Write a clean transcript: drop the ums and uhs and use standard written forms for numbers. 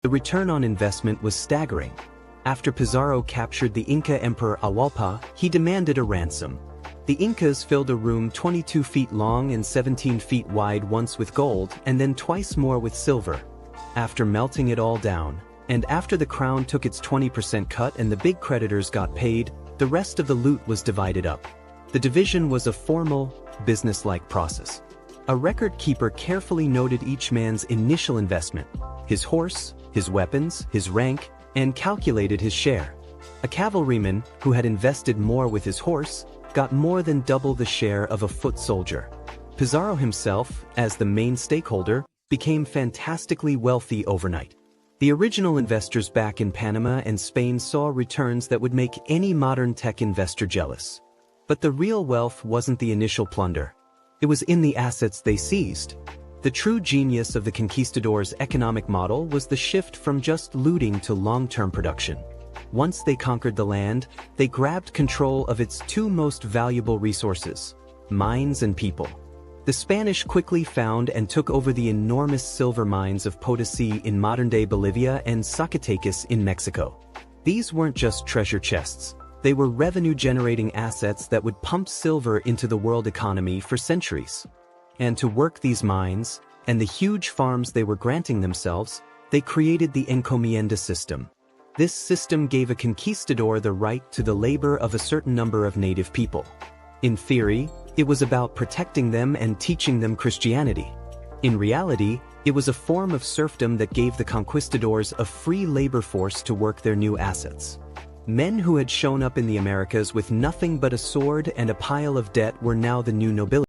The return on investment was staggering. After Pizarro captured the Inca Emperor Atahualpa, he demanded a ransom. The Incas filled a room 22 feet long and 17 feet wide once with gold and then twice more with silver. After melting it all down, and after the crown took its 20% cut and the big creditors got paid, the rest of the loot was divided up. The division was a formal, business-like process. A record keeper carefully noted each man's initial investment, his horse, his weapons, his rank, and calculated his share. A cavalryman, who had invested more with his horse, got more than double the share of a foot soldier. Pizarro himself, as the main stakeholder, became fantastically wealthy overnight. The original investors back in Panama and Spain saw returns that would make any modern tech investor jealous. But the real wealth wasn't the initial plunder. It was in the assets they seized. The true genius of the conquistadors' economic model was the shift from just looting to long-term production. Once they conquered the land, they grabbed control of its two most valuable resources, mines and people. The Spanish quickly found and took over the enormous silver mines of Potosí in modern-day Bolivia and Zacatecas in Mexico. These weren't just treasure chests. They were revenue-generating assets that would pump silver into the world economy for centuries. And to work these mines, and the huge farms they were granting themselves, they created the encomienda system. This system gave a conquistador the right to the labor of a certain number of native people. In theory, it was about protecting them and teaching them Christianity. In reality, it was a form of serfdom that gave the conquistadors a free labor force to work their new assets. Men who had shown up in the Americas with nothing but a sword and a pile of debt were now the new nobility.